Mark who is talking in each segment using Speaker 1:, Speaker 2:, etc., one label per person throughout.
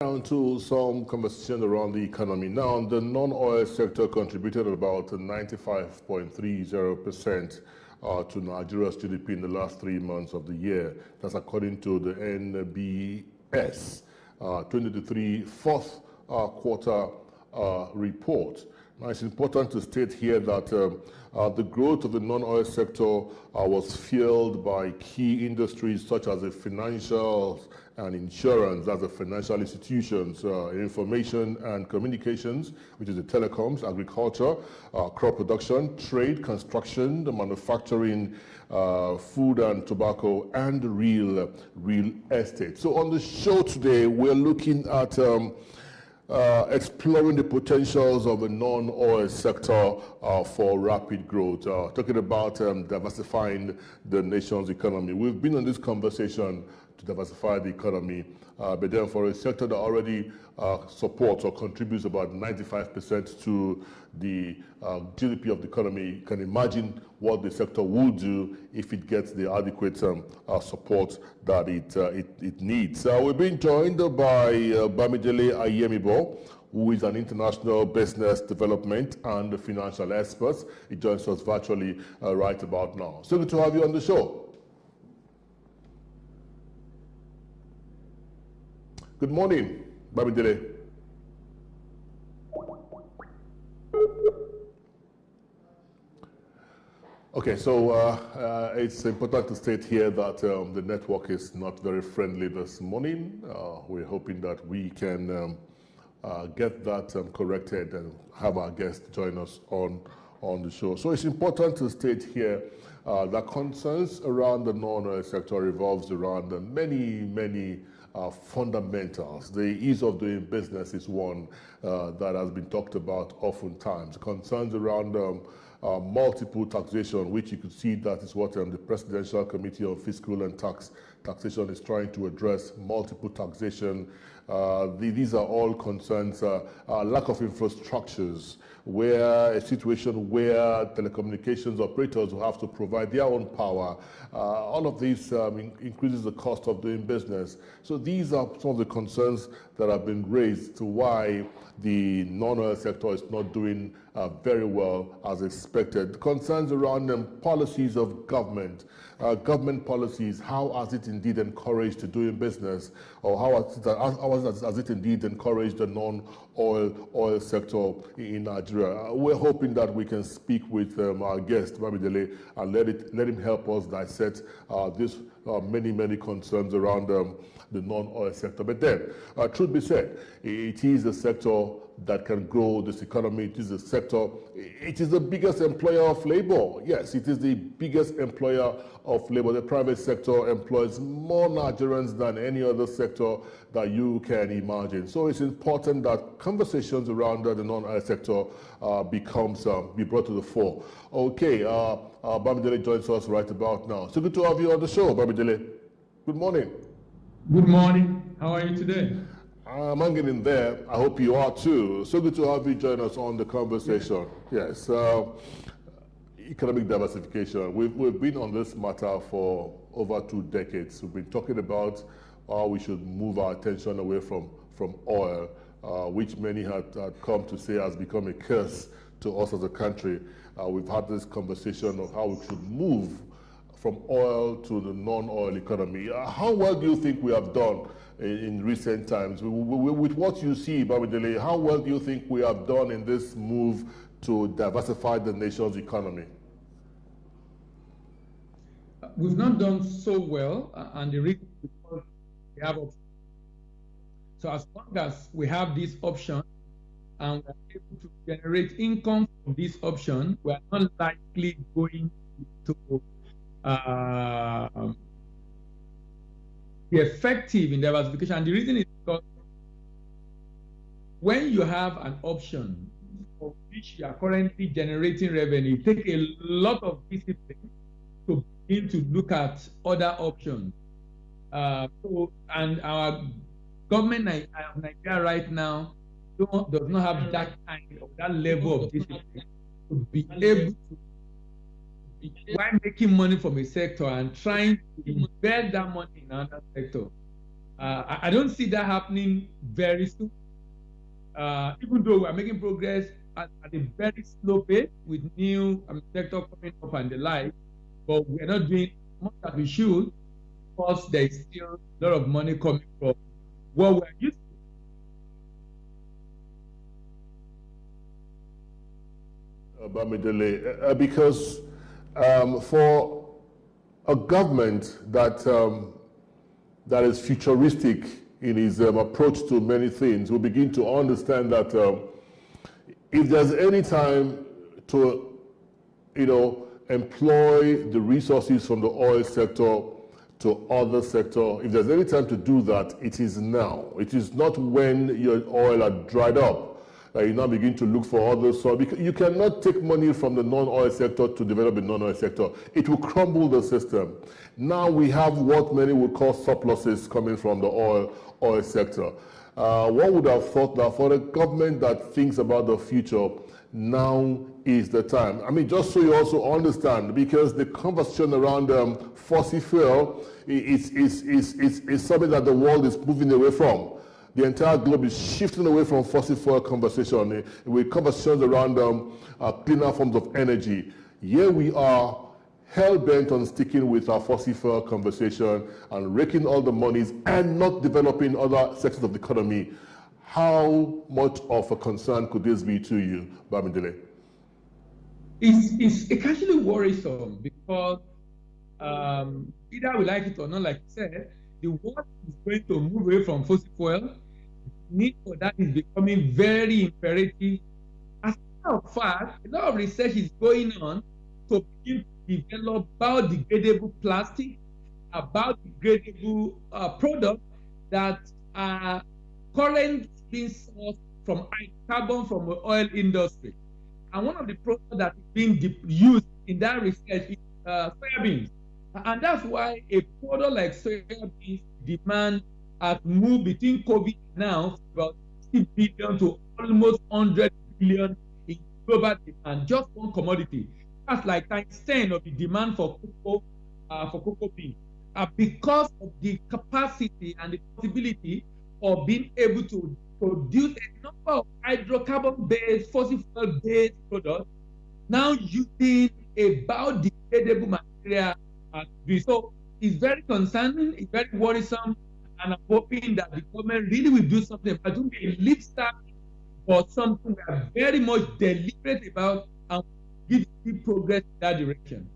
Speaker 1: Down to some conversation around the economy. Now, the non-oil sector contributed about 95.30% to Nigeria's GDP in the last 3 months of the year. That's according to the NBS 2023 fourth quarter report. Now, it's important to state here that the growth of the non-oil sector was fueled by key industries such as the financial and insurance, that's the financial institutions, information and communications, which is the telecoms, agriculture, crop production, trade, construction, the manufacturing, food and tobacco, and real estate. So on the show today, we're looking at exploring the potentials of the non-oil sector for rapid growth, talking about diversifying the nation's economy. We've been on this conversation to diversify the economy, but then for a sector that already supports or contributes about 95% to the GDP of the economy, you can imagine what the sector will do if it gets the adequate support that it needs. We're being joined by Bamidele Ayemibo, who is an international business development and financial expert. He joins us virtually right about now. So good to have you on the show. Good morning, Bamidele. Okay, so it's important to state here that the network is not very friendly this morning. We're hoping that we can get that corrected and have our guests join us on the show. So it's important to state here that concerns around the non-oil sector revolves around many fundamentals. The ease of doing business is one that has been talked about oftentimes. Concerns around multiple taxation, which you could see that is what the Presidential Committee on Fiscal and Taxation is trying to address, multiple taxation. These are all concerns, lack of infrastructures, where a situation where telecommunications operators will have to provide their own power. All of these increases the cost of doing business. So these are some of the concerns that have been raised to why the non-oil sector is not doing very well as expected. Concerns around policies of government, government policies, how has it indeed encouraged doing business, or how has it indeed encouraged the non-oil sector in Nigeria? We're hoping that we can speak with our guest, Bamidele, and let him help us dissect these many concerns around the non-oil sector. But then, truth be said, it is a sector that can grow this economy. It is a sector, it is the biggest employer of labor. Yes, it is the biggest employer of labor. The private sector employs more Nigerians than any other sector that you can imagine. So it's important that conversations around the non-oil sector be brought to the fore. Okay, Bamidele joins us right about now. So good to have you on the show, Bamidele. Good morning.
Speaker 2: Good morning. How are you today?
Speaker 1: I'm hanging in there. I hope you are too. So good to have you join us on the conversation. Yes, economic diversification. We've been on this matter for over 2 decades. We've been talking about how we should move our attention away from oil, which many had come to say has become a curse to us as a country. We've had this conversation of how we should move from oil to the non-oil economy. How well do you think we have done in recent times? With what you see, Bamidele, how well do you think we have done in this move to diversify the nation's economy?
Speaker 2: We've not done so well, and the reason is because we have options. So as long as we have this option and we're able to generate income from this option, we are not likely going to be effective in diversification. And the reason is because when you have an option for which you are currently generating revenue, it takes a lot of discipline to begin to look at other options. And our government of Nigeria right now does not have that kind of that level of discipline to be able to, while making money from a sector and trying to invest that money in another sector. I don't see that happening very soon, even though we're making progress at a very slow pace with new sector coming up and the like, but we're not doing as much as we should because there is still a lot of money coming from what we're used
Speaker 1: to. Bamidele, because for a government that that is futuristic in his approach to many things, we begin to understand that if there's any time to, employ the resources from the oil sector to other sector, if there's any time to do that, it is now. It is not when your oil are dried up. You now begin to look for other sources. Because you cannot take money from the non-oil sector to develop the non-oil sector. It will crumble the system. Now we have what many would call surpluses coming from the oil sector. One would have thought that for a government that thinks about the future, now is the time. I mean, just so you also understand, because the conversation around fossil fuel is something that the world is moving away from. The entire globe is shifting away from fossil fuel conversation with conversations around cleaner forms of energy. Here we are, hell-bent on sticking with our fossil fuel conversation and raking all the monies and not developing other sectors of the economy. How much of a concern could this be to you, Bamidele?
Speaker 2: It's actually worrisome because either we like it or not, like you said, the world is going to move away from fossil fuel. The need for that is becoming very imperative. As a matter of fact, a lot of research is going on to begin to develop biodegradable plastic, biodegradable products that are currently being sourced from carbon from the oil industry. And one of the products that is being used in that research is soybeans. And that's why a product like soybeans demand has moved between COVID now about 60 billion to almost 100 billion in global demand, just one commodity. That's like times 10 of the demand for cocoa beans. Because of the capacity and the possibility of being able to produce a number of hydrocarbon-based, fossil fuel-based products, now using a biodegradable material. So it's very concerning, it's very worrisome, and I'm hoping that the government really will do something. But don't be a lip service or something we are very much deliberate about and give progress in that direction.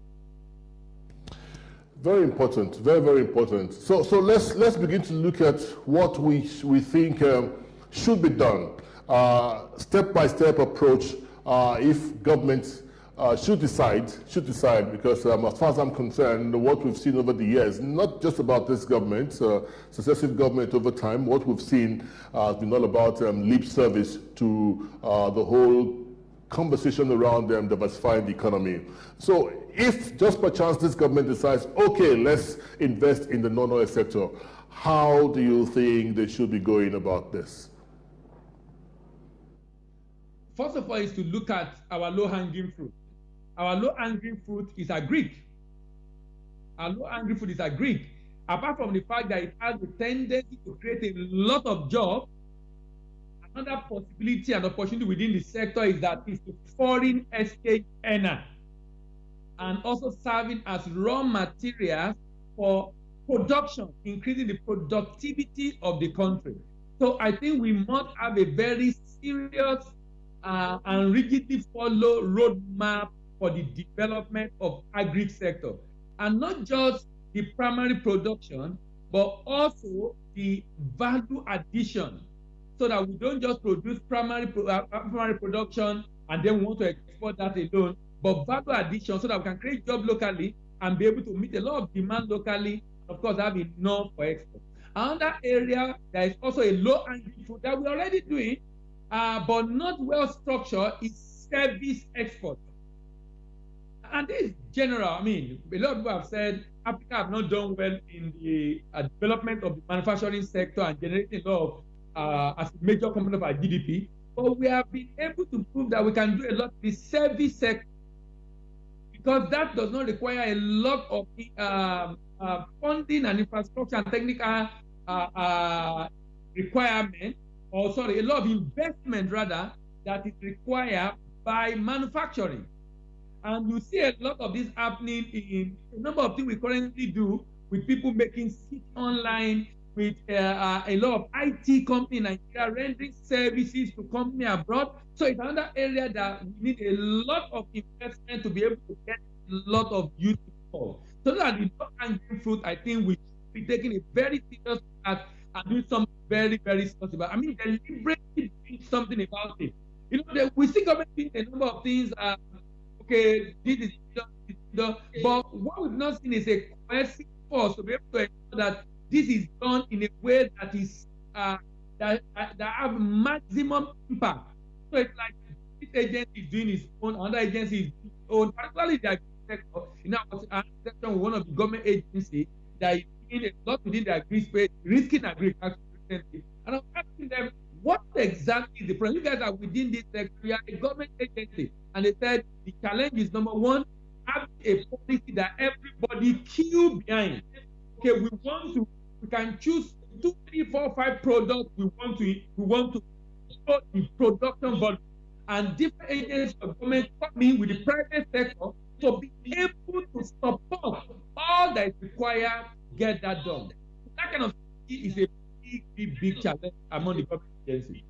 Speaker 1: Very important, very, very important. So let's begin to look at what we think should be done. Step-by-step approach if government should decide, because as far as I'm concerned, what we've seen over the years, not just about this government, successive government over time, what we've seen has been all about lip service to the whole conversation around diversifying the economy. So if just by chance this government decides, okay, let's invest in the non-oil sector, how do you think they should be going about this?
Speaker 2: First of all, is to look at our low-hanging fruit. Our low-hanging fruit is agric. Our low-hanging fruit is agric. Apart from the fact that it has the tendency to create a lot of jobs, another possibility and opportunity within the sector is that it's a foreign exchange earner and also serving as raw materials for production, increasing the productivity of the country. So I think we must have a very serious and rigidly follow roadmap for the development of agri sector, and not just the primary production, but also the value addition, so that we don't just produce primary production and then we want to export that alone, but value addition so that we can create jobs locally and be able to meet a lot of demand locally, and of course have enough for export. Another area, there is also a low-hanging fruit that we're already doing, but not well structured, is service export. And this is general. I mean, a lot of people have said Africa have not done well in the development of the manufacturing sector and generating a lot of as a major component of our GDP. But we have been able to prove that we can do a lot in the service sector, because that does not require a lot of funding and infrastructure and technical requirement, or sorry, a lot of investment rather, that is required by manufacturing. And you see a lot of this happening in a number of things we currently do with people making sit online, with a lot of IT company in Nigeria rendering services to company abroad. So it's another area that we need a lot of investment to be able to get a lot of youth involved. So that the low-hanging fruit, I think we should be taking a very serious part and doing something very, very serious about. I mean, deliberately doing something about it. You know, we see government doing a number of things. Okay, this is done, but what we've not seen is a cohesive force to be able to ensure that this is done in a way that is that have maximum impact. So it's like this agency is doing its own, another agency is doing its own, particularly the agri sector. You know, our section with one of the government agencies that is doing a lot within the agri space, risking agriculture recently. And I'm asking them, what exactly is the problem? You guys are within this sector, we are a government agency. And they said the challenge is number one, have a policy that everybody queue behind. Okay, we can choose 2, 3, 4, 5 products we want to show the production volume. And different agencies of government come in with the private sector to be able to support all that is required to get that done. That kind of thing is a big challenge among the government agencies.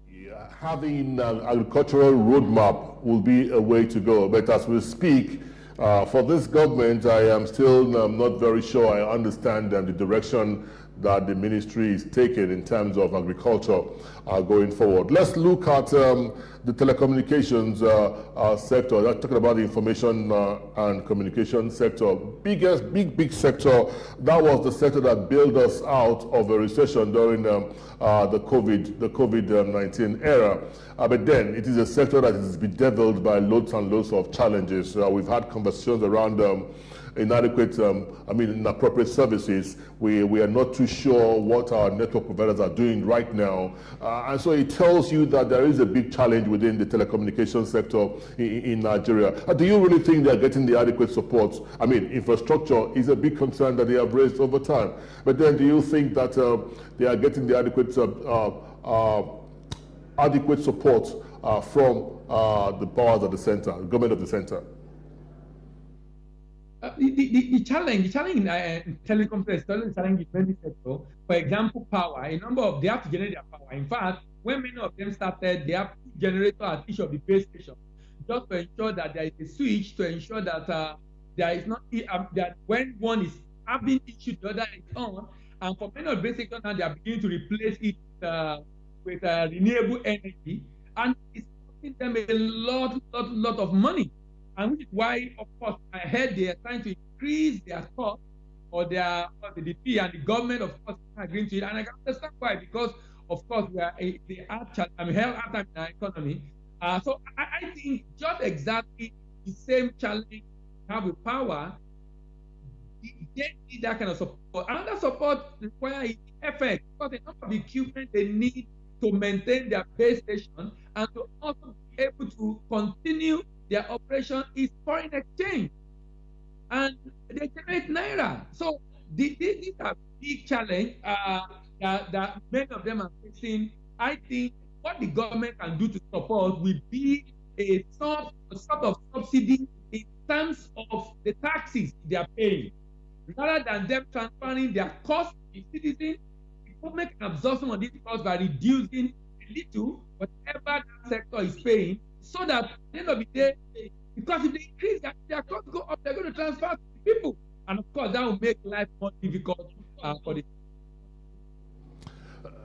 Speaker 1: Yeah, having an agricultural roadmap will be a way to go. But as we speak, for this government, I am still not very sure I understand the direction that the ministry is taking in terms of agriculture going forward. Let's look at the telecommunications sector. That's talking about the information and communication sector. Big sector. That was the sector that bailed us out of a recession during the COVID-19 era. But then it is a sector that is bedeviled by loads and loads of challenges. We've had conversations around inadequate, inappropriate services. We are not too sure what our network providers are doing right now. And so it tells you that there is a big challenge within the telecommunications sector in Nigeria. Do you really think they are getting the adequate support? I mean, infrastructure is a big concern that they have raised over time. But then do you think that they are getting the adequate support from the powers of the center, the government of the center?
Speaker 2: The challenge in telecom sector, the challenge in many sectors. For example, power. They have to generate their power. In fact, when many of them started, they have generator at each of the base stations, just to ensure that there is a switch, to ensure that there is not that when one is having issue, the other is on. And for many of the base stations now, they are beginning to replace it with renewable energy, and it's costing them a lot of money. And which is why, of course, I heard they are trying to increase their cost or the fee, and the government, of course, is agreeing to it. And I can understand why, because, of course, we are held up in our economy. So I think just exactly the same challenge we have with power, they need that kind of support. Another support requires effect, because the number of equipment they need to maintain their base station and to also be able to continue their operation is foreign exchange, and they generate naira. So these are big challenge that many of them are facing. I think what the government can do to support will be a sort of subsidy in terms of the taxes they are paying, rather than them transferring their cost to citizens. The government can absorb some of these costs by reducing a little whatever that sector is paying, so that at the end of the day, because if they increase their costs go up, they're going to transfer to people. And of course, that will make life more difficult for the.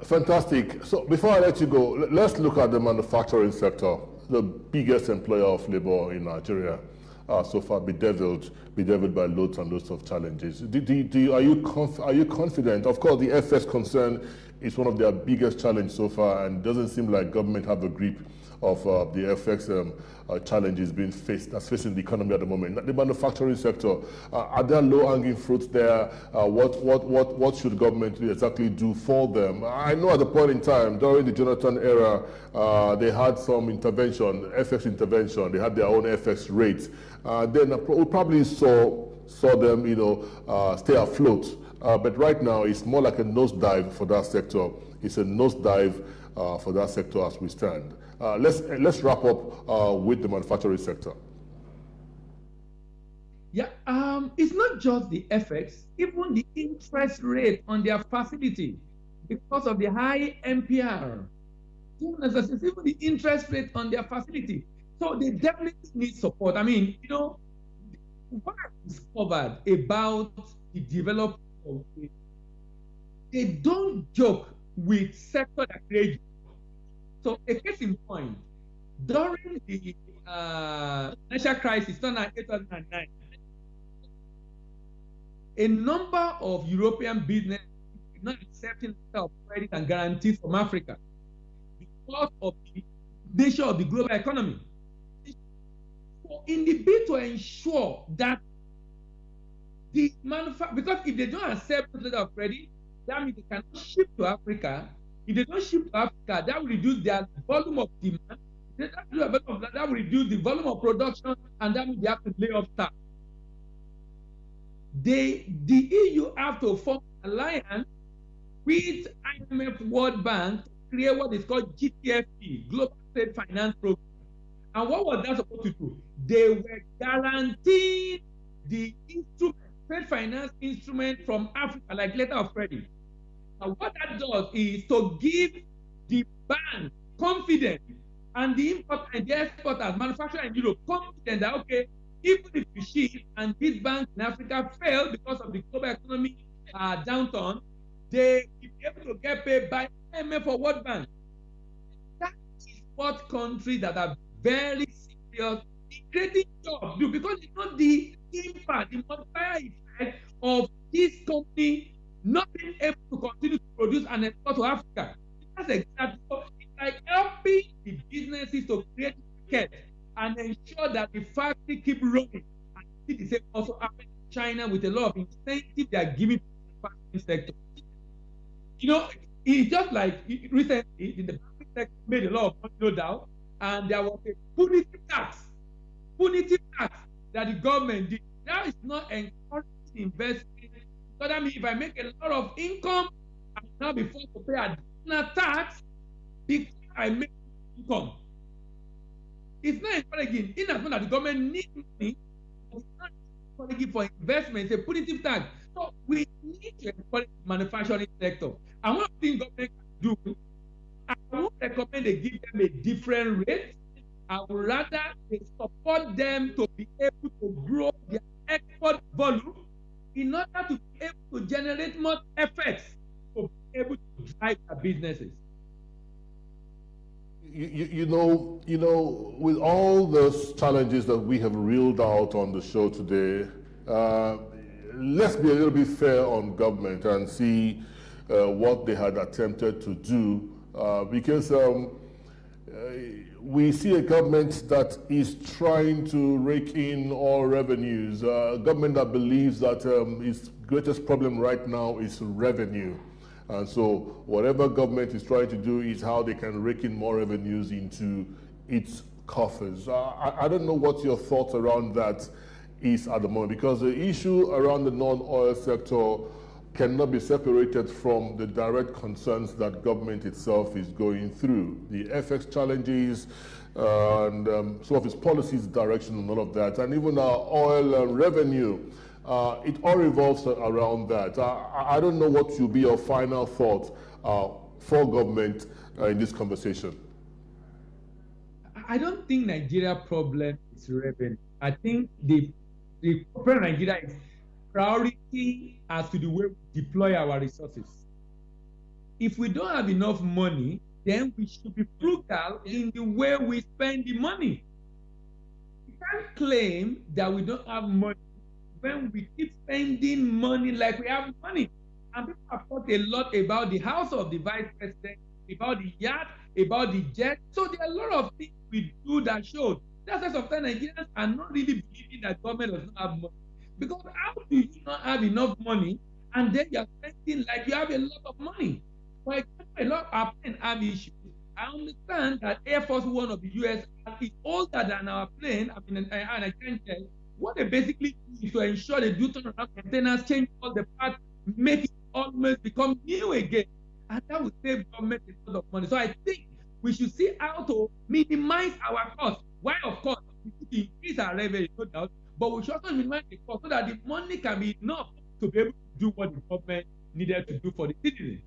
Speaker 1: Fantastic. So before I let you go, let's look at the manufacturing sector, the biggest employer of labor in Nigeria. So far bedeviled by loads and loads of challenges. Are you confident? Of course, the FS concern is one of their biggest challenges so far, and it doesn't seem like government have a grip of the FX challenges that's facing the economy at the moment. The manufacturing sector, are there low-hanging fruits there? What should government exactly do for them? I know at the point in time, during the Jonathan era, they had some intervention, FX intervention. They had their own FX rates. Then we probably saw them, stay afloat. But right now, it's more like a nosedive for that sector. It's a nosedive for that sector as we stand. Let's wrap up with the manufacturing sector.
Speaker 2: Yeah, it's not just the FX, even the interest rate on their facility because of the high MPR. Even the interest rate on their facility. So they definitely need support. I mean, what I've discovered about the development of it, they don't joke with sector that creates. So a case in point, during the financial crisis, 2008-2009, a number of European businesses did not accepting letter of credit and guarantees from Africa because of the nature of the global economy. So in the bid to ensure that the because if they don't accept the letter of credit, that means they cannot ship to Africa. If they don't ship to Africa, that will reduce their volume of demand. That will reduce the volume of production, and that means they have to lay off staff. The EU have to form an alliance with IMF, World Bank to create what is called GTFP, Global Trade Finance Program. And what was that supposed to do? They were guaranteeing the instrument, trade finance instrument from Africa, like letter of credit. And what that does is to give the bank confidence and the importer and the exporters, manufacturers in Europe, confidence that, okay, even if you ship and these banks in Africa fail because of the global economy downturn, they will be able to get paid by IMF or World Bank. That is what countries that are very serious in creating jobs do, because it's not the impact, the multiplier effect of this company not being able to continue to produce and export to Africa. That's exactly what it's like, helping the businesses to create market and ensure that the factory keep running. And see the same also happen in China with a lot of incentive they are giving to the banking sector. It's just like recently the banking sector made a lot of money, no doubt, and there was a punitive tax that the government did. That is not encouraging investment. Because that means if I make a lot of income, I will now be forced to pay additional tax because I make income. It's not encouraging. In as much as the government needs money, it's not encouraging for investment. It's a punitive tax. So we need to encourage the manufacturing sector. And one thing government can do, I won't recommend they give them a different rate. I would rather they support them to be able to grow their export volume in order to be able to generate more effects to be able to drive their businesses.
Speaker 1: You know, with all those challenges that we have reeled out on the show today, let's be a little bit fair on government and see what they had attempted to do, because we see a government that is trying to rake in all revenues, a government that believes that its greatest problem right now is revenue. And so whatever government is trying to do is how they can rake in more revenues into its coffers. I don't know what your thoughts around that is at the moment, because the issue around the non-oil sector cannot be separated from the direct concerns that government itself is going through. The FX challenges and some of its policies, direction and all of that, and even our oil revenue. It all revolves around that. I don't know what will be your final thought for government in this conversation.
Speaker 2: I don't think Nigeria problem is revenue. I think the problem in Nigeria is priority as to the way we deploy our resources. If we don't have enough money, then we should be frugal in the way we spend the money. We can't claim that we don't have money when we keep spending money like we have money. And people have talked a lot about the house of the vice president, about the yacht, about the jet. So there are a lot of things we do that shows. That's why sometimes Nigerians are not really believing that government does not have money. Because how do you not have enough money and then you're spending like you have a lot of money? For example, a lot of plane have issues. I understand that Air Force One of the US is older than our plane, and I can't tell. What they basically do is to ensure they do turnaround maintenance, change all the parts make it almost become new again. And that will save government a lot of money. So I think we should see how to minimize our costs. Why, of course, we should increase our revenue, no doubt, but we should also minimize the cost so that the money can be enough to be able to do what the government needed to do for the citizens.